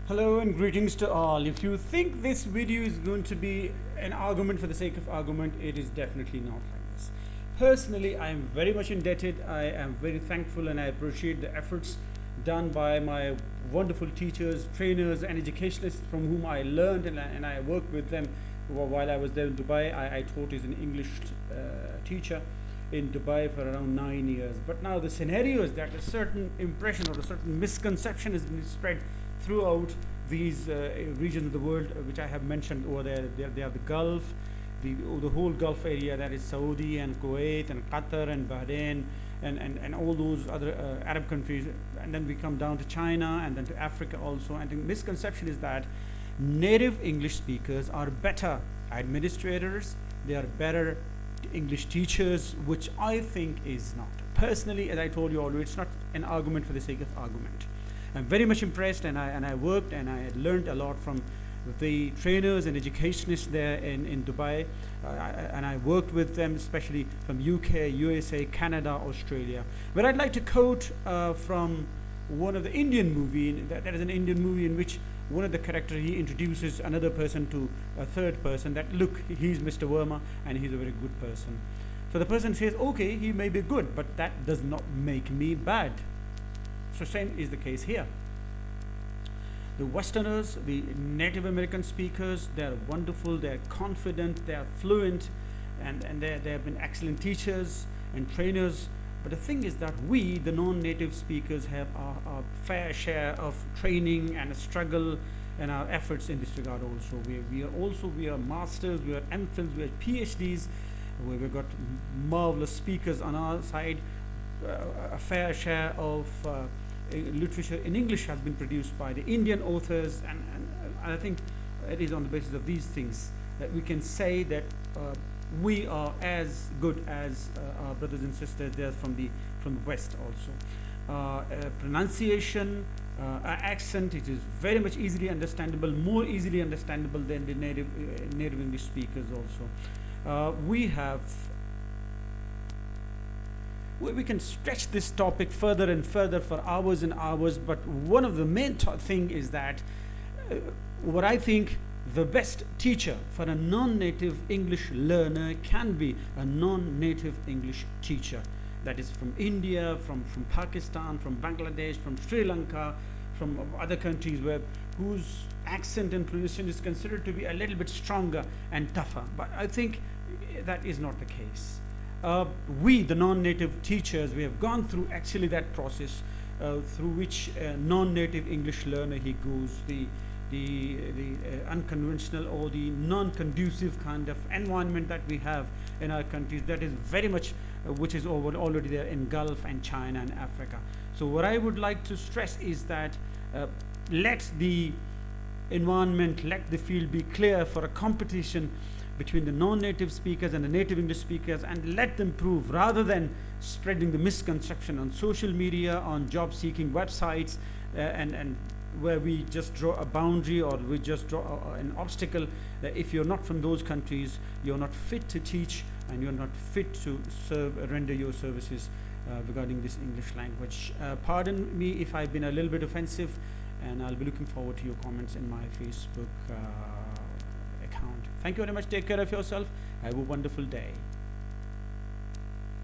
Hello and greetings to all. If you think this video is going to be an argument for the sake of argument, it is definitely not like this. Personally, I am very much indebted. I am very thankful and I appreciate the efforts done by my wonderful teachers, trainers, and educationists from whom I learned and I worked with them while I was there in Dubai. I taught as an English teacher in Dubai for around 9 years. But now the scenario is that a certain impression or a certain misconception has been spread throughout these regions of the world, which I have mentioned over there. They are the Gulf, the whole Gulf area, that is Saudi and Kuwait and Qatar and Bahrain and all those other Arab countries. And then we come down to China and then to Africa also. And the misconception is that native English speakers are better administrators, they are better English teachers, which I think is not. Personally, as I told you already, it's not an argument for the sake of argument. I'm very much impressed, and I worked and I learned a lot from the trainers and educationists there in Dubai, and I worked with them, especially from UK, USA, Canada, Australia. But I'd like to quote from one of the Indian movie. That is an Indian movie in which one of the characters, he introduces another person to a third person, that look, he's Mr. Verma and he's a very good person. So the person says, okay, he may be good, but that does not make me bad. So same is the case here. The Westerners, the Native American speakers, they're wonderful, they're confident, they're fluent, and they have been excellent teachers and trainers. But the thing is that we, the non-native speakers, have our fair share of training and a struggle and our efforts in this regard also. We are masters, we are MPhils, we are PhDs, we've got marvelous speakers on our side. A fair share of literature in English has been produced by the Indian authors, and I think it is on the basis of these things that we can say that we are as good as our brothers and sisters there from the West also. Pronunciation, accent, it is very much easily understandable, more easily understandable than the native English speakers also. We can stretch this topic further and further for hours and hours, but one of the main thing is that what I think the best teacher for a non-native English learner can be a non-native English teacher. That is from India, from Pakistan, from Bangladesh, from Sri Lanka, from other countries whose accent and pronunciation is considered to be a little bit stronger and tougher. But I think that is not the case. We, the non-native teachers, we have gone through actually that process through which a non-native English learner, he goes, the unconventional or the non-conducive kind of environment that we have in our countries, that is very much which is already there in Gulf and China and Africa. So what I would like to stress is that let the environment, let the field be clear for a competition between the non-native speakers and the native English speakers, and let them prove, rather than spreading the misconception on social media, on job-seeking websites, and where we just draw a boundary or we just draw an obstacle that if you're not from those countries, you're not fit to teach and you're not fit to render your services regarding this English language. Pardon me if I've been a little bit offensive, and I'll be looking forward to your comments in my Facebook account. Thank you very much. Take care of yourself. Have a wonderful day.